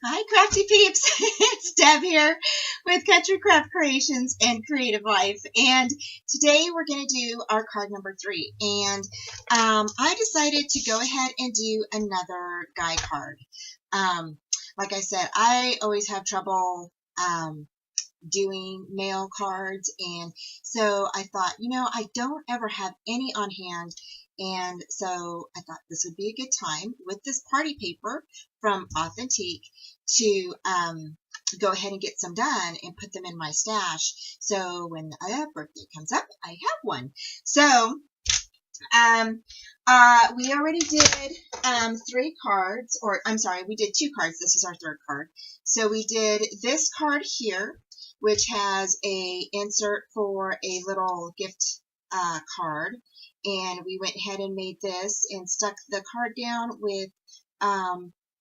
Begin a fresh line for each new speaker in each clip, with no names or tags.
Hi, crafty peeps. It's Deb here with Country Craft Creations and Creative Life. And today we're going to do our card number 3. And I decided to go ahead and do another guide card. Like I said, I always have trouble doing mail cards, and so I thought, I don't ever have any on hand, and so I thought this would be a good time with this party paper from Authentique to go ahead and get some done and put them in my stash, so when a birthday comes up, I have one. So we already did 3 cards, or I'm sorry, we did 2 cards. This is our 3rd card. So we did this card here, which has a insert for a little gift card, and we went ahead and made this and stuck the card down with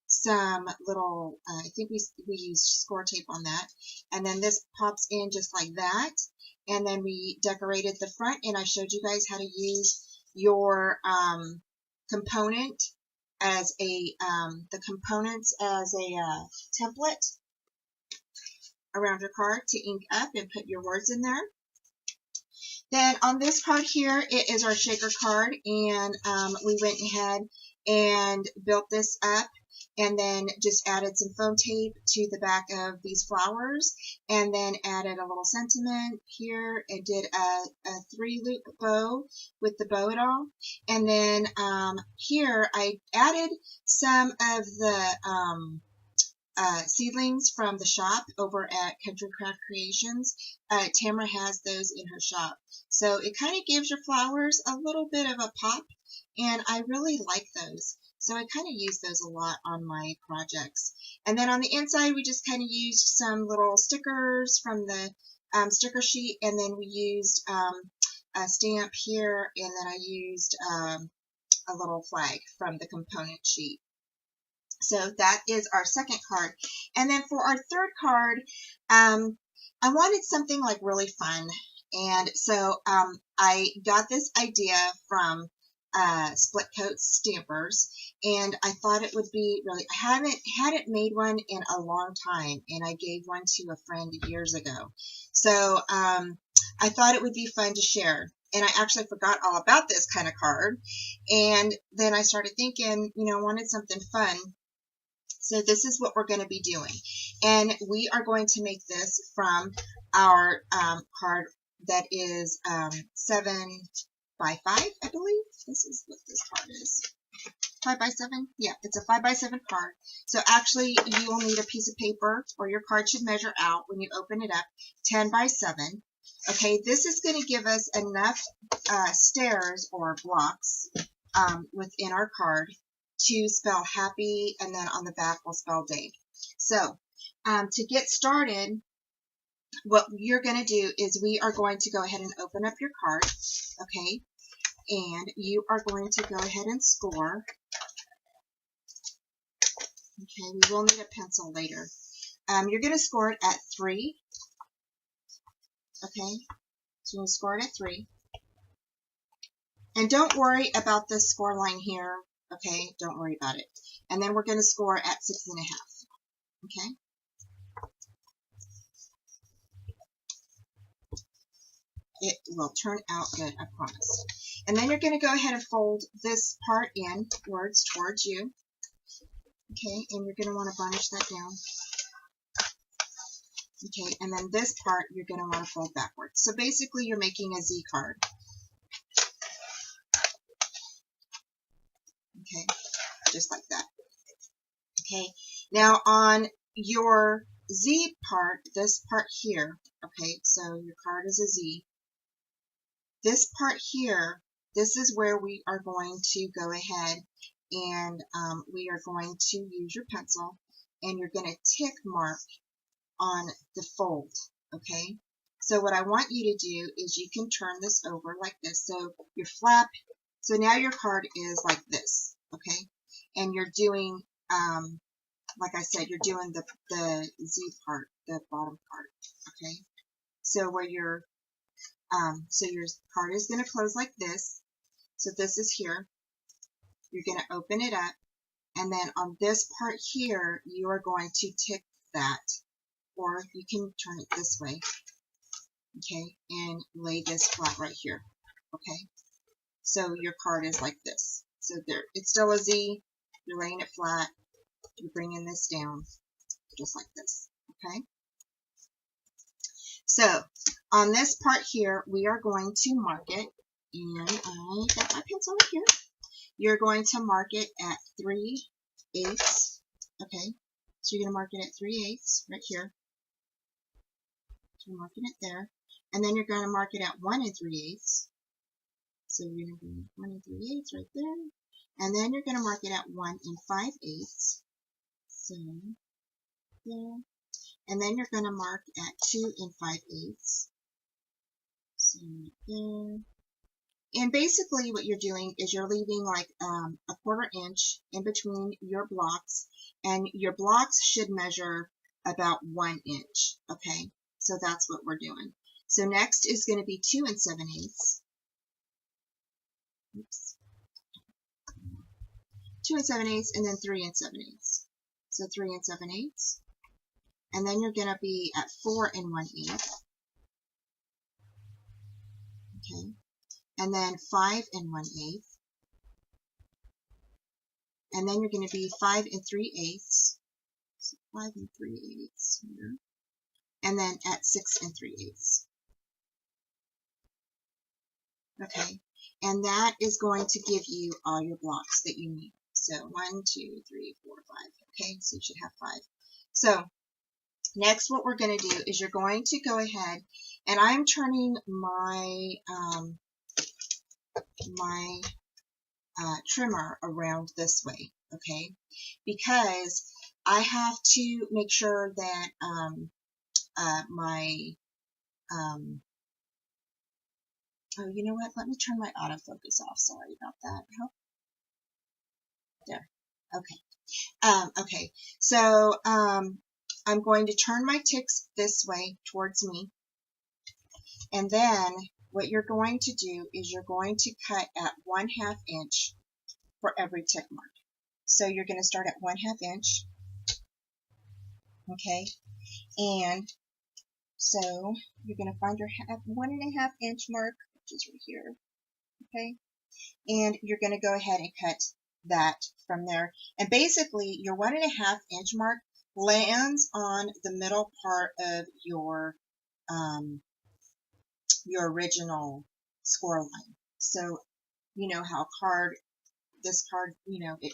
some little, I think we used score tape on that, and then this pops in just like that, and then we decorated the front, and I showed you guys how to use your component as a the components as a template around your card to ink up and put your words in there. Then on this card here, it is our shaker card, and we went ahead and built this up and then just added some foam tape to the back of these flowers, and then added a little sentiment here and did a 3-loop bow with the bow and all. And then here I added some of the seedlings from the shop over at Country Craft Creations. Tamara has those in her shop. So it kind of gives your flowers a little bit of a pop, and I really like those. So I kind of use those a lot on my projects. And then on the inside, we just kind of used some little stickers from the sticker sheet, and then we used a stamp here, and then I used a little flag from the component sheet. So that is our 2nd card. And then for our 3rd card, I wanted something like really fun. And so I got this idea from Split Coat Stampers, and I thought it would be really, I hadn't made one in a long time, and I gave one to a friend years ago. So I thought it would be fun to share. And I actually forgot all about this kind of card. And then I started thinking, I wanted something fun. So this is what we're going to be doing. And we are going to make this from our card that is 7 by 5, I believe. This is what this card is. 5 by 7? Yeah, it's a 5 by 7 card. So actually, you will need a piece of paper, or your card should measure out when you open it up, 10 by 7. Okay, this is going to give us enough stairs or blocks within our card to spell happy, and then on the back we'll spell day. So to get started, what you're going to do is we are going to go ahead and open up your card, okay, and you are going to go ahead and score. Okay, we will need a pencil later. You're going to score it at 3, okay, so you're going to score it at 3. And don't worry about this score line here, okay, don't worry about it. And then we're going to score at 6.5, okay. It will turn out good, I promise. And then you're going to go ahead and fold this part inwards towards you, okay, and you're going to want to burnish that down. Okay, and then this part you're going to want to fold backwards. So basically you're making a Z card. Okay, just like that. Okay, now on your Z part, this part here, okay, so your card is a Z. This part here, this is where we are going to go ahead and we are going to use your pencil, and you're going to tick mark on the fold, okay? So what I want you to do is you can turn this over like this. So your flap, so now your card is like this, okay? And you're doing, like I said, you're doing the Z part, the bottom part, okay? So where your, so your card is going to close like this. So this is here. You're going to open it up, And then on this part here, you are going to tick that, or you can turn it this way, okay, and lay this flat right here, okay. So your card is like this. So there, it's still a Z. You're laying it flat. You're bringing this down, just like this, okay. So on this part here, we are going to mark it, and I got my pencil right here. You're going to mark it at 3/8, okay. So you're going to mark it at 3/8 right here. So you're marking it there, and then you're going to mark it at 1 3/8. So you're going to do 1 3/8 right there, and then you're going to mark it at 1 5/8. So there, and then you're going to mark at 2 5/8. So right there. And basically what you're doing is you're leaving like a 1/4 inch in between your blocks, and your blocks should measure about 1 inch, okay? So that's what we're doing. So next is going to be 2 7/8. Oops. 2 7/8, and then 3 7/8. So 3 7/8. And then you're going to be at 4 1/8. Okay. And then 5 1/8. And then you're going to be 5 3/8. So 5 3/8 here. And then at 6 3/8. Okay. And that is going to give you all your blocks that you need. So 1, 2, 3, 4, 5. Okay, so you should have 5. So next what we're going to do is you're going to go ahead, and I'm turning my trimmer around this way, okay, because I have to make sure that oh, you know what? Let me turn my autofocus off. Sorry about that. There. Okay. Okay. So I'm going to turn my ticks this way towards me, and then what you're going to do is you're going to cut at 1/2 inch for every tick mark. So you're going to start at 1/2 inch. Okay. And so you're going to find your 1.5 inch mark, which is right here. Okay. And you're going to go ahead and cut that from there. And basically your 1.5 inch mark lands on the middle part of your original score line. So you know how this card, you know, it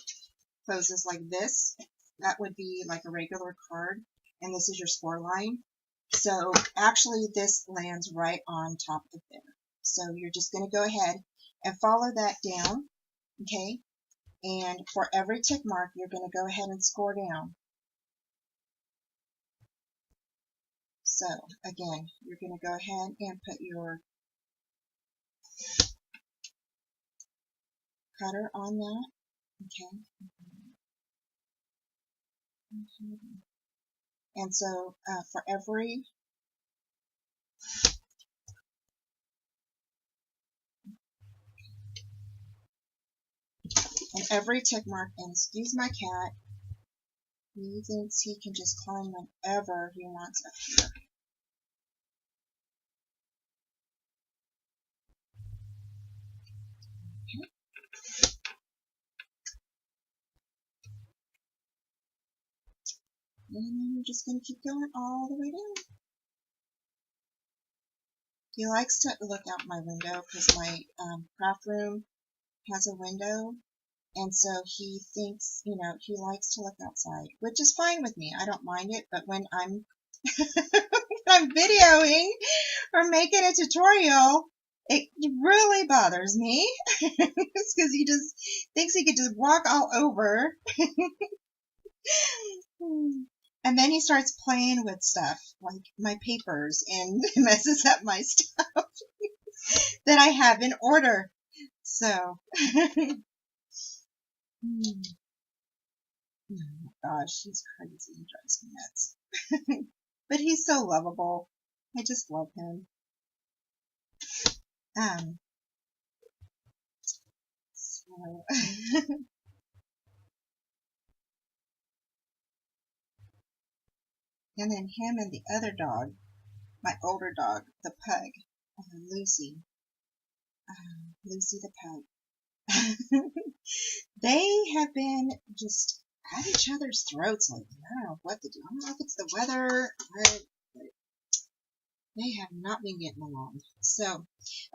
closes like this. That would be like a regular card, and this is your score line. So actually this lands right on top of there. So you're just going to go ahead and follow that down, okay? And for every tick mark, you're going to go ahead and score down. So again, you're going to go ahead and put your cutter on that, okay? And so for every tick mark, and excuse my cat, he thinks he can just climb whenever he wants up here. Okay. And then you're just going to keep going all the way down. He likes to look out my window because my craft room has a window, and so he thinks, you know, he likes to look outside, which is fine with me. I don't mind it, but when I'm I'm videoing or making a tutorial, it really bothers me because he just thinks he could just walk all over. And then he starts playing with stuff like my papers and messes up my stuff that I have in order. So, oh my gosh, he's crazy. He drives me nuts. But he's so lovable. I just love him. So And then him and the other dog, my older dog, the pug, Lucy. Lucy the pug. They have been just at each other's throats lately. I don't know what to do. I don't know if it's the weather, but they have not been getting along. So,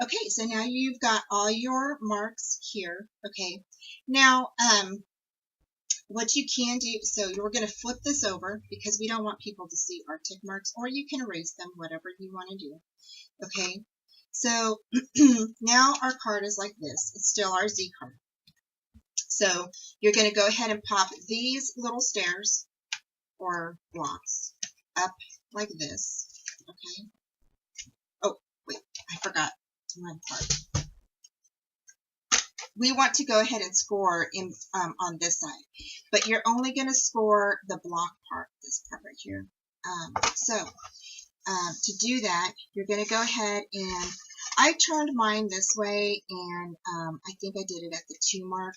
okay, so now you've got all your marks here. Okay, now, what you can do, so you're going to flip this over because we don't want people to see our tick marks, or you can erase them, whatever you want to do. Okay, so now our card is like this. It's still our Z card. So you're going to go ahead and pop these little stairs or blocks up like this. Okay. Oh, wait, I forgot one part. We want to go ahead and score in on this side, but you're only going to score the block part, this part right here. To do that, you're going to go ahead and I turned mine this way, and I think I did it at the 2 mark.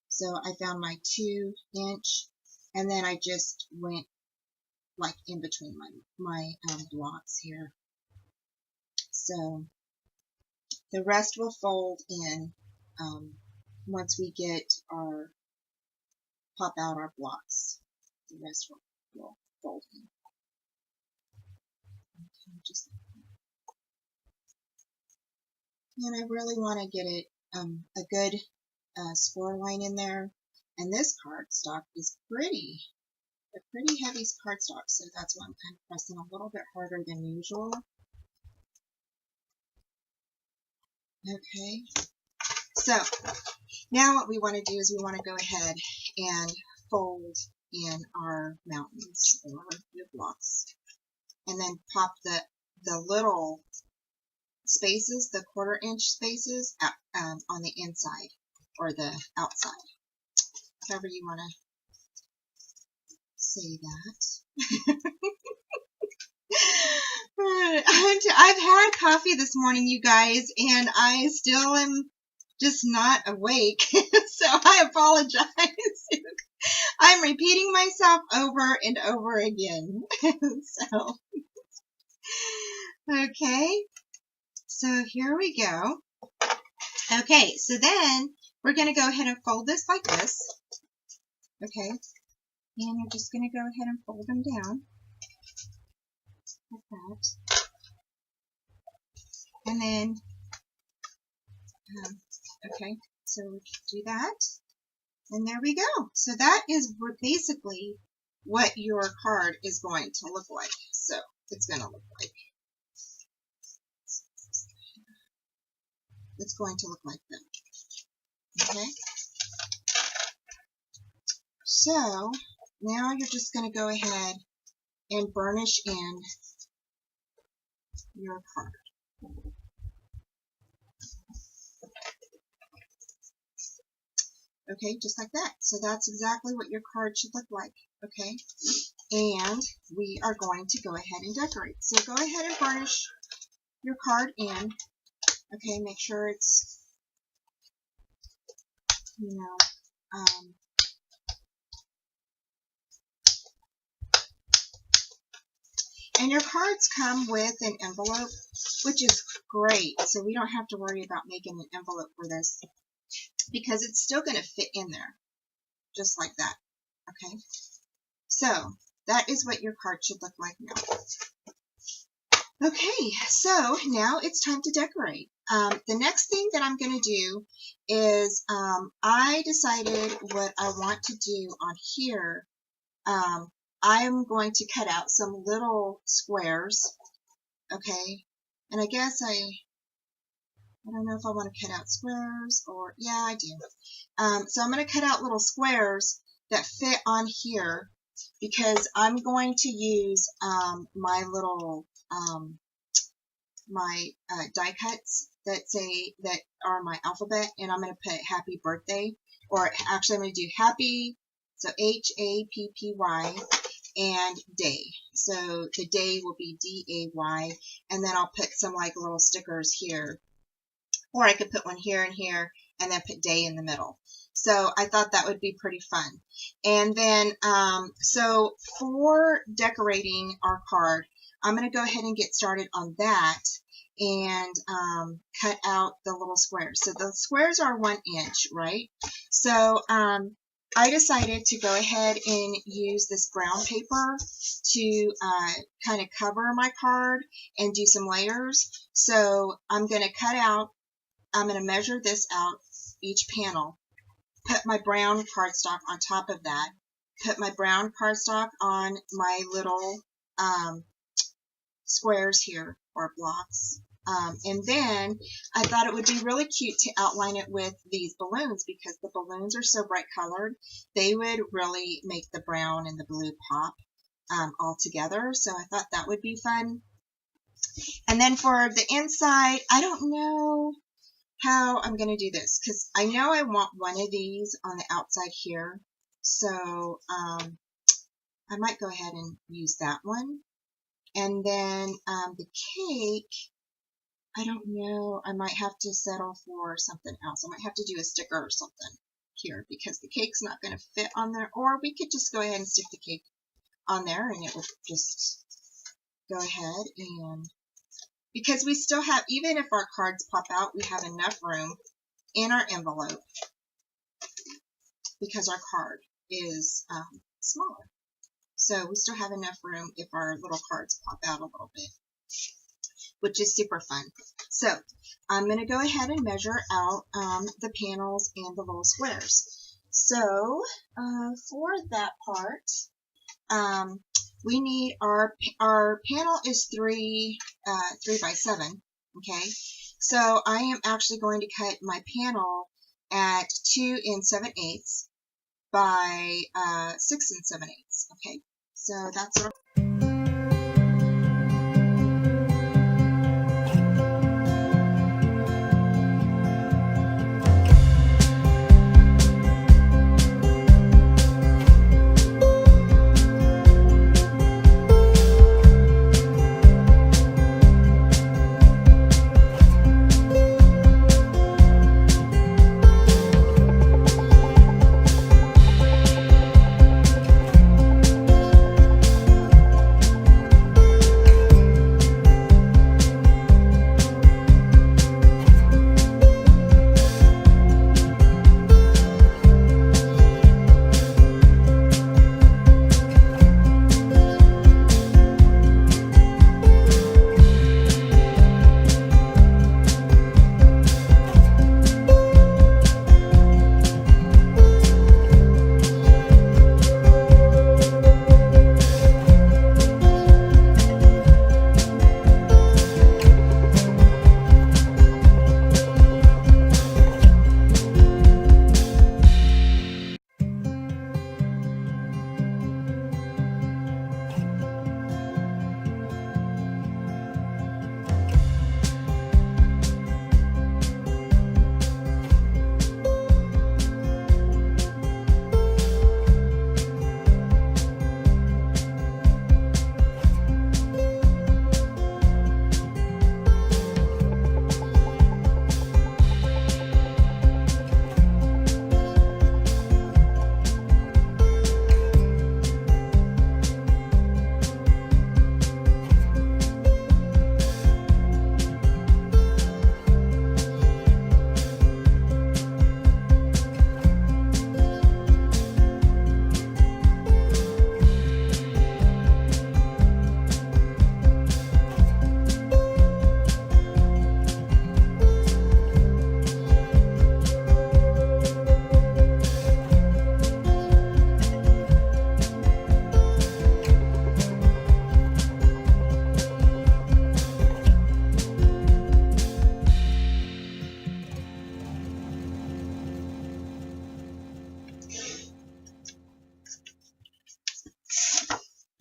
So I found my 2 inch, and then I just went like in between my blocks here. So the rest will fold in once we get our, pop out our blocks. The rest will fold in. Okay, just like that. And I really want to get it a good score line in there. And this cardstock is a pretty heavy cardstock, so that's why I'm kind of pressing a little bit harder than usual. Okay, so now what we want to do is we want to go ahead and fold in our mountains or your blocks, and then pop the little spaces, the 1/4 inch spaces, on the inside or the outside, however you want to say that. I've had coffee this morning, you guys, and I still am just not awake, so I apologize. I'm repeating myself over and over again. So, okay, so here we go. Okay, so then we're going to go ahead and fold this like this. Okay, and you're just going to go ahead and fold them down like that. And then, okay, so do that. And there we go. So that is basically what your card is going to look like. So it's going to look like, it's going to look like that. Okay. So now you're just going to go ahead and burnish in your card. Okay, just like that. So that's exactly what your card should look like. Okay, and we are going to go ahead and decorate. So go ahead and burnish your card in. Okay, make sure it's, you know, and your cards come with an envelope, which is great. So we don't have to worry about making an envelope for this, because it's still going to fit in there, just like that. Okay, so that is what your card should look like now. Okay, so now it's time to decorate. The next thing that I'm going to do is I decided what I want to do on here. I'm going to cut out some little squares, okay, and I guess I don't know if I want to cut out squares or, yeah, I do. So I'm going to cut out little squares that fit on here, because I'm going to use my little, my die cuts that are my alphabet, and I'm going to put happy birthday, or actually I'm going to do happy, so Happy, and day. So the day will be DAY, and then I'll put some like little stickers here. Or I could put one here and here, and then put day in the middle. So I thought that would be pretty fun. And then, so for decorating our card, I'm going to go ahead and get started on that and cut out the little squares. So the squares are 1 inch, right? So I decided to go ahead and use this brown paper to kind of cover my card and do some layers. So I'm going to I'm going to measure this out, each panel, put my brown cardstock on top of that, put my brown cardstock on my little squares here, or blocks. And then I thought it would be really cute to outline it with these balloons, because the balloons are so bright colored. They would really make the brown and the blue pop all together. So I thought that would be fun. And then for the inside, I don't know how I'm going to do this, because I know I want one of these on the outside here. So I might go ahead and use that one. And then the cake, I don't know, I might have to settle for something else. I might have to do a sticker or something here, because the cake's not going to fit on there. Or we could just go ahead and stick the cake on there, and it will just go ahead and, because we still have, even if our cards pop out, we have enough room in our envelope, because our card is smaller. So we still have enough room if our little cards pop out a little bit, which is super fun. So I'm going to go ahead and measure out the panels and the little squares. So for that part, we need our panel is 3 by 7. Okay, so I am actually going to cut my panel at 2 7/8 by 6 7/8. Okay, so that's what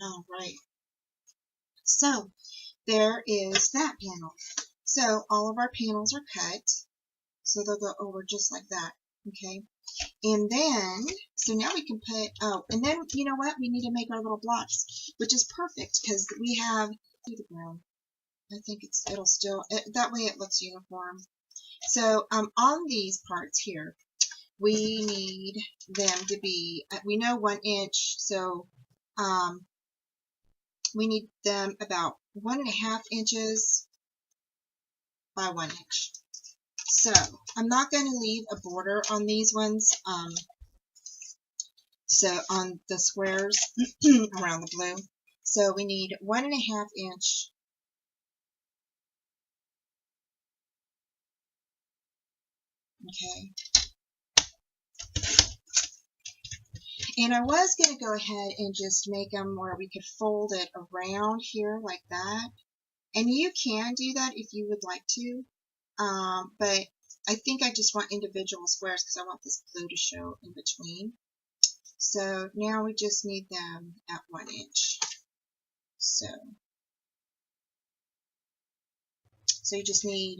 all right. So there is that panel. So all of our panels are cut. So they'll go over just like that. Okay. And then, so now we can put, oh, and then, you know what? We need to make our little blocks, which is perfect because we have the brown. I think it'll still, that way it looks uniform. So on these parts here, we need them to be, we know 1 inch, so we need them about 1.5 inches by 1 inch. So I'm not going to leave a border on these ones. So on the squares around the blue. So we need 1.5 inch. Okay. And I was going to go ahead and just make them where we could fold it around here like that. And you can do that if you would like to. But I think I just want individual squares because I want this blue to show in between. So now we just need them at 1 inch. So you just need,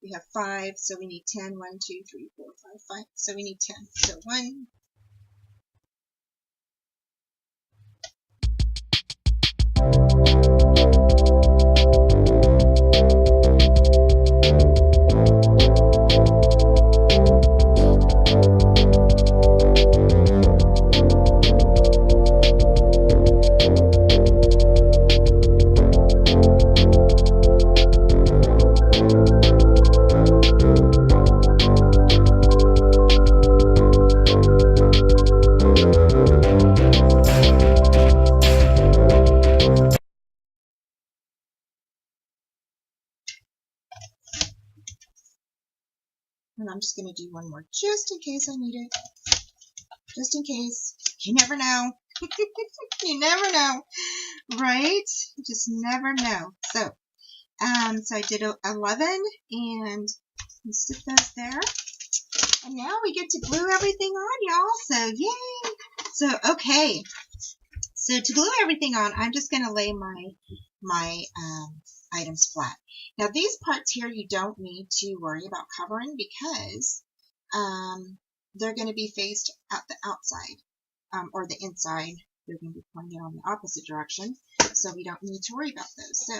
we have 5, so we need 10. 1, 2, 3, 4, 5, 5. So we need 10. So 1. And I'm just going to do one more just in case I need it. Just in case. You never know. You never know. Right? You just never know. So, so I did 11 and stick those there. And now we get to glue everything on, y'all. So, yay! So, okay. So to glue everything on, I'm just going to lay my items flat. Now these parts here you don't need to worry about covering because they're going to be faced at the outside or the inside. They're going to be pointed on the opposite direction, so we don't need to worry about those. So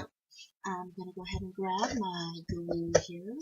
I'm going to go ahead and grab my glue here.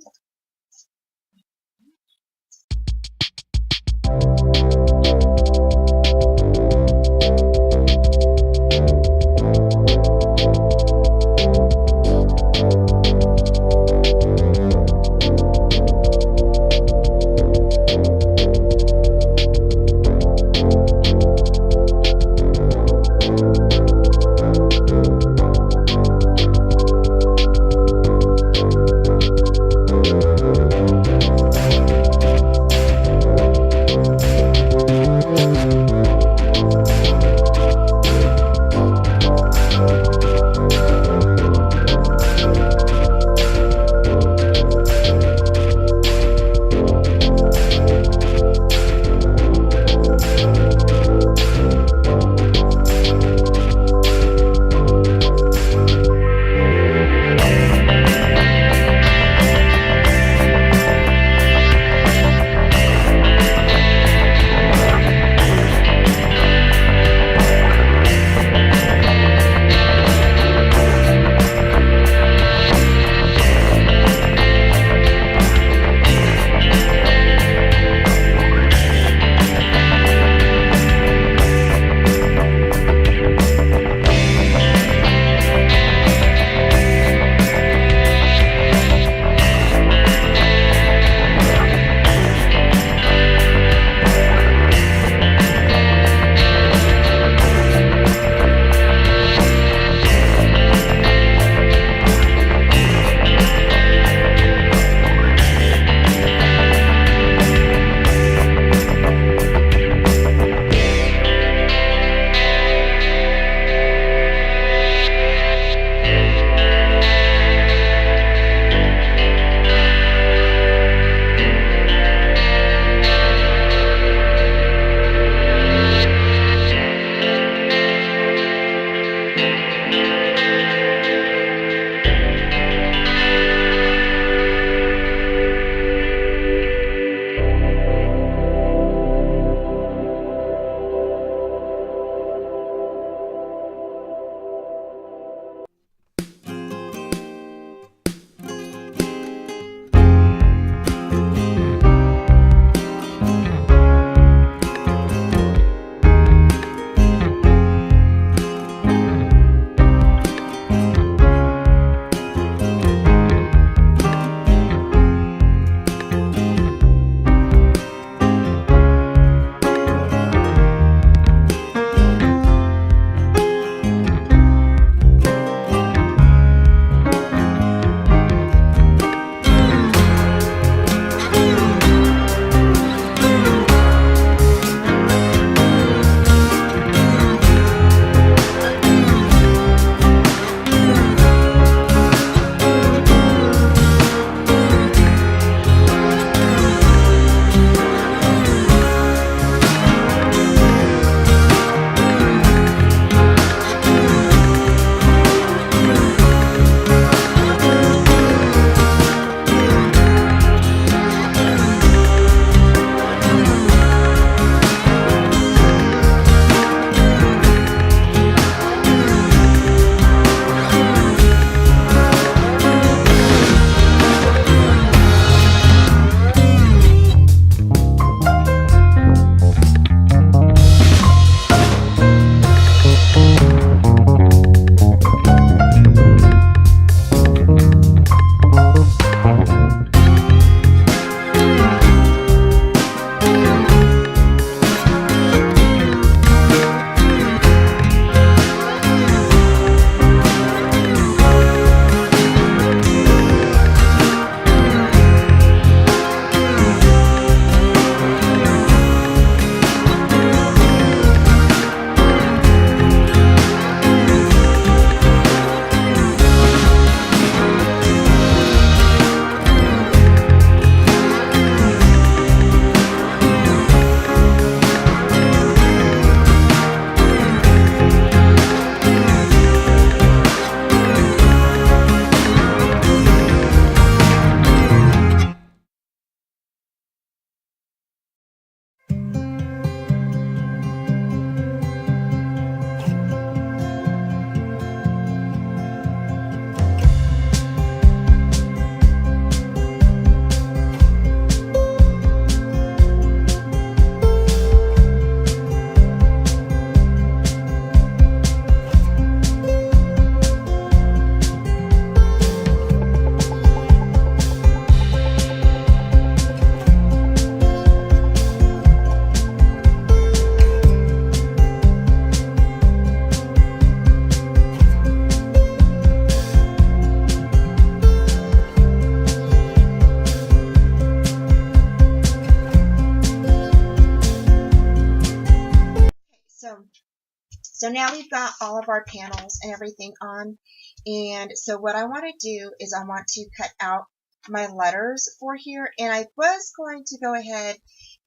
So now we've got all of our panels and everything on. And so what I want to do is I want to cut out my letters for here. And I was going to go ahead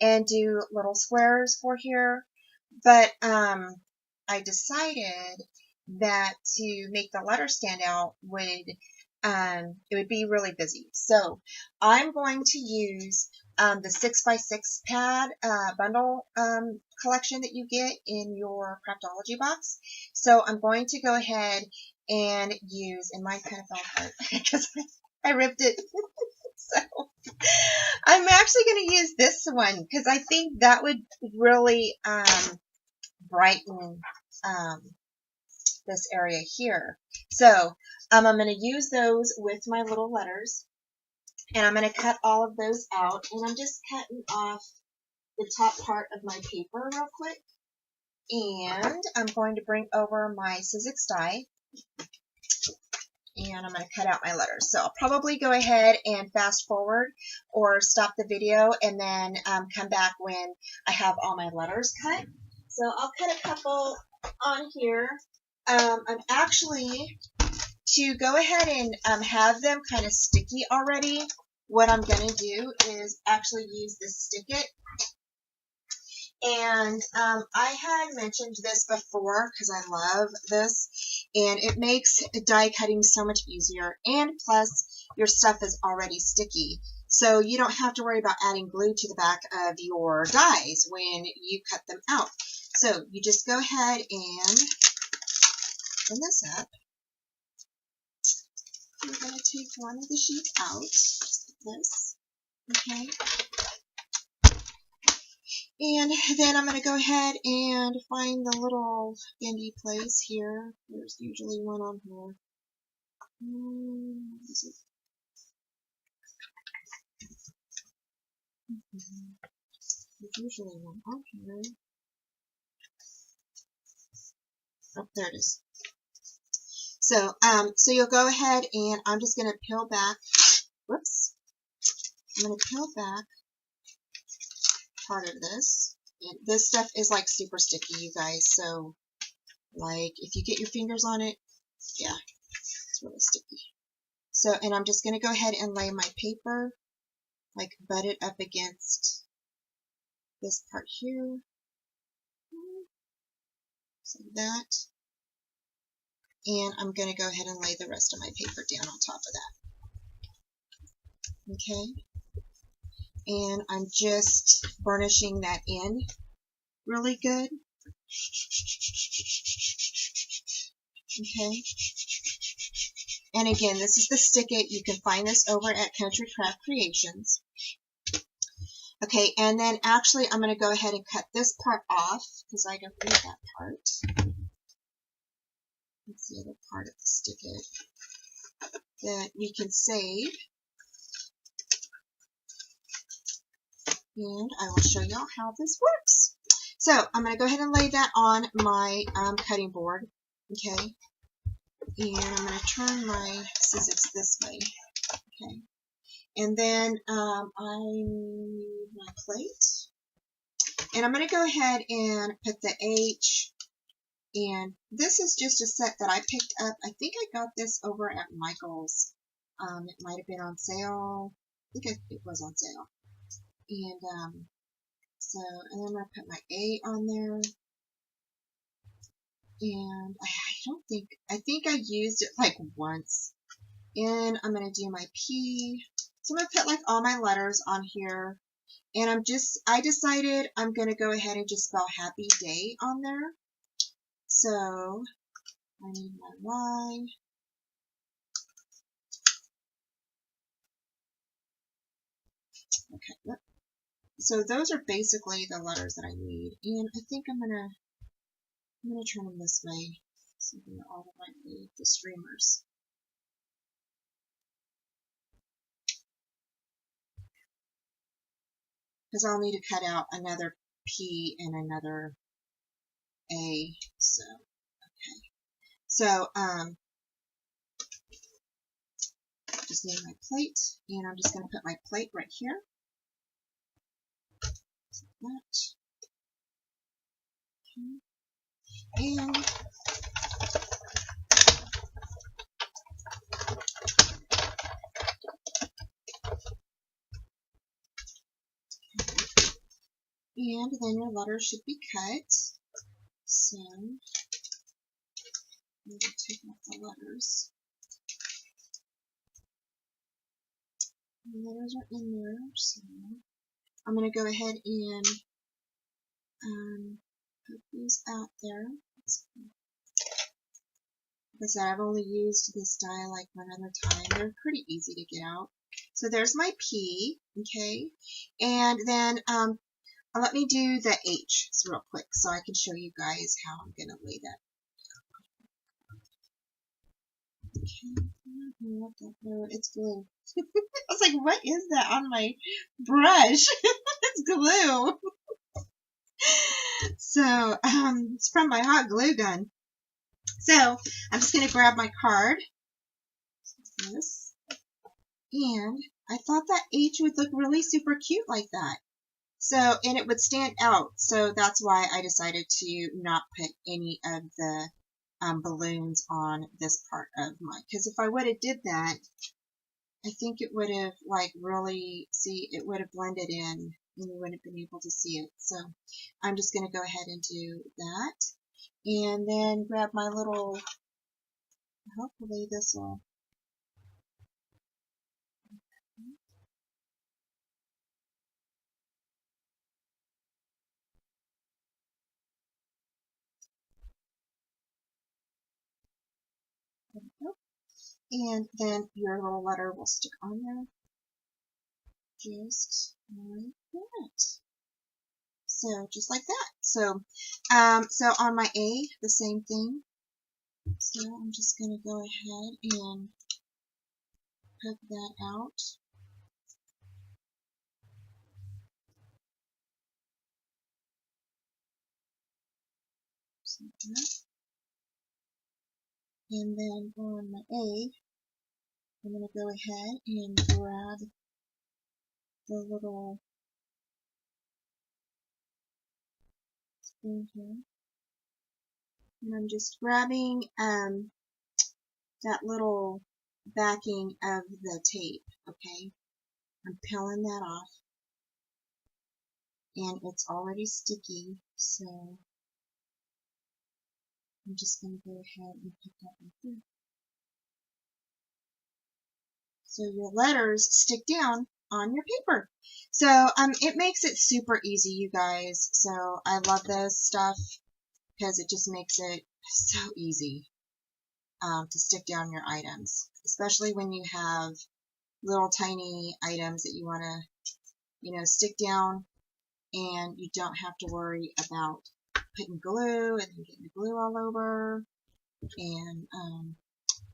and do little squares for here, but I decided that to make the letters stand out it would be really busy. So I'm going to use the 6x6 pad bundle collection that you get in your Craftology box. So I'm going to go ahead and use, and mine kind of fell apart because I ripped it. So I'm actually going to use this one because I think that would really brighten this area here. So I'm going to use those with my little letters, and I'm going to cut all of those out, and I'm just cutting off the top part of my paper real quick, and I'm going to bring over my Sizzix die, and I'm going to cut out my letters. So I'll probably go ahead and fast forward or stop the video and then come back when I have all my letters cut. So I'll cut a couple on here. I'm actually, to go ahead and have them kind of sticky already, what I'm going to do is actually use the Stick It. And I had mentioned this before because I love this, and it makes die cutting so much easier, and plus your stuff is already sticky, so you don't have to worry about adding glue to the back of your dies when you cut them out. So you just go ahead and open this up. We're going to take one of the sheets out, like this, okay? And then I'm going to go ahead and find the little bendy place here. There's usually one on here. What is it? There's usually one on here. Oh, there it is. So, so you'll go ahead and I'm just going to peel back. Whoops. I'm going to peel back part of this. And this stuff is like super sticky, you guys. So, like, if you get your fingers on it, yeah, it's really sticky. So, and I'm just going to go ahead and lay my paper, like, butt it up against this part here. So that. And I'm going to go ahead and lay the rest of my paper down on top of that. Okay. And I'm just burnishing that in really good. Okay. And again, this is the Stick It. You can find this over at Country Craft Creations. Okay, and then actually I'm going to go ahead and cut this part off because I don't need that part. That's the other part of the Stick It that we can save. And I will show y'all how this works. So I'm going to go ahead and lay that on my cutting board. Okay. And I'm going to turn my Sizzix this way. Okay. And then I need my plate. And I'm going to go ahead and put the H. And this is just a set that I picked up. I think I got this over at Michael's. It might have been on sale. I think it was on sale. And and then I'm going to put my A on there. And I think I used it like once. And I'm going to do my P. So I'm going to put like all my letters on here. And I decided I'm going to go ahead and just spell Happy Day on there. So I need my Y. Okay, yep. So those are basically the letters that I need. And I think I'm gonna turn them this way so they're all the right way, the streamers. Because I'll need to cut out another P and another A. So, okay. So, just need my plate, and I'm just going to put my plate right here. Like that. Okay. And then your letter should be cut. So I'm going to take off the letters. The letters are in there, so I'm going to go ahead and put these out there. Like I said, I've only used this die like one other time. They're pretty easy to get out. So there's my P, okay? And then let me do the H real quick so I can show you guys how I'm going to lay that. Okay, no, it's glue. I was like, what is that on my brush? It's glue. So, it's from my hot glue gun. So, I'm just going to grab my card. This. And I thought that H would look really super cute like that. So, and it would stand out. So, that's why I decided to not put any of the balloons on this part of mine. Because if I would have did that, I think it would have like really, see, it would have blended in and you wouldn't have been able to see it. So I'm just going to go ahead and do that. And then grab my little, hopefully this will, there we go. And then your little letter will stick on there, just like that. So just like that. So, so on my A, the same thing. So I'm just going to go ahead and poke that out. Just like that. And then on my A, I'm going to go ahead and grab the little spoon here. And I'm just grabbing that little backing of the tape, okay? I'm peeling that off. And it's already sticky, so I'm just going to go ahead and put that right there. So your letters stick down on your paper. So it makes it super easy, you guys. So I love this stuff because it just makes it so easy to stick down your items, especially when you have little tiny items that you want to, you know, stick down, and you don't have to worry about putting glue and then getting the glue all over. And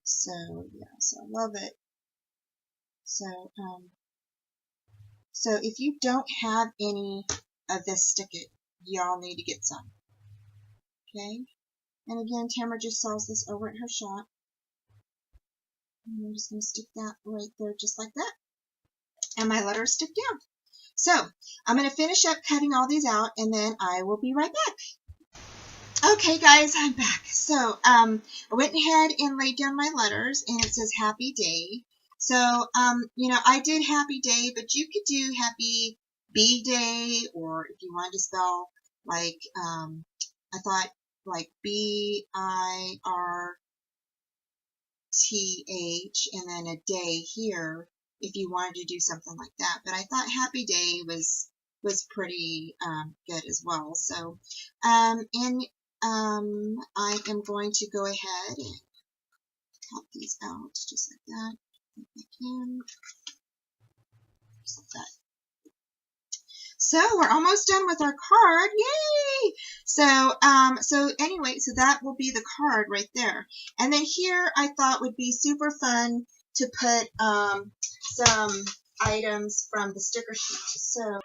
so yeah, so I love it. So if you don't have any of this stick it, y'all need to get some. Okay? And again, Tamara just sells this over at her shop. And I'm just going to stick that right there just like that. And my letters stick down. So I'm going to finish up cutting all these out, and then I will be right back. Okay guys, I'm back. So I went ahead and laid down my letters, and it says Happy Day. So, you know, I did Happy Day, but you could do Happy B Day, or if you wanted to spell like, I thought like BIRTH and then a day here, if you wanted to do something like that. But I thought Happy Day was pretty good as well. So, I am going to go ahead and cut these out just like that. If I can. Just like that. So we're almost done with our card. Yay! So anyway, so that will be the card right there. And then here I thought would be super fun to put some items from the sticker sheet. So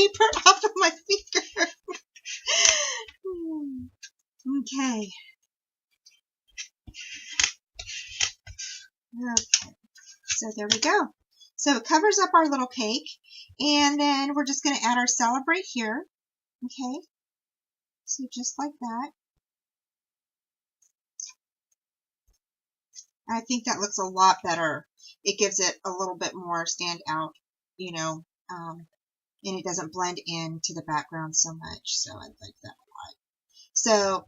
paper off of my finger. Okay. Okay. So there we go. So it covers up our little cake. And then we're just going to add our celebrate here. Okay. So just like that. I think that looks a lot better. It gives it a little bit more stand out, you know, and it doesn't blend into the background so much. So I like that a lot. So,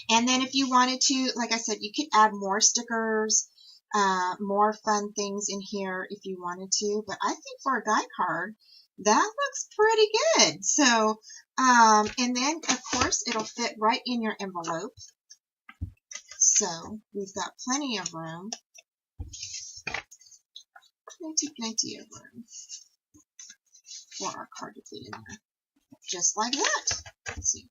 and then if you wanted to, like I said, you could add more stickers, more fun things in here if you wanted to. But I think for a guide card, that looks pretty good. So, and then of course it'll fit right in your envelope. So we've got plenty of room. Plenty of room for our card to fit in there. Just like that. Let's see.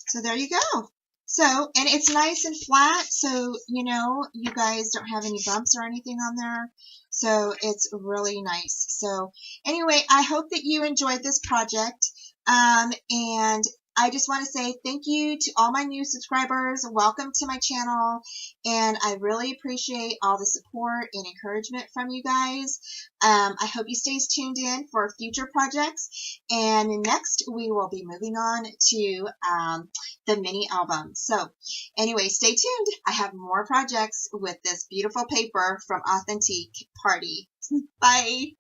So there you go. So, and it's nice and flat, so, you know, you guys don't have any bumps or anything on there. So it's really nice. So anyway, I hope that you enjoyed this project. And I just want to say thank you to all my new subscribers. Welcome to my channel. And I really appreciate all the support and encouragement from you guys. I hope you stay tuned in for future projects. And next, we will be moving on to the mini album. So anyway, stay tuned. I have more projects with this beautiful paper from Authentique Party. Bye.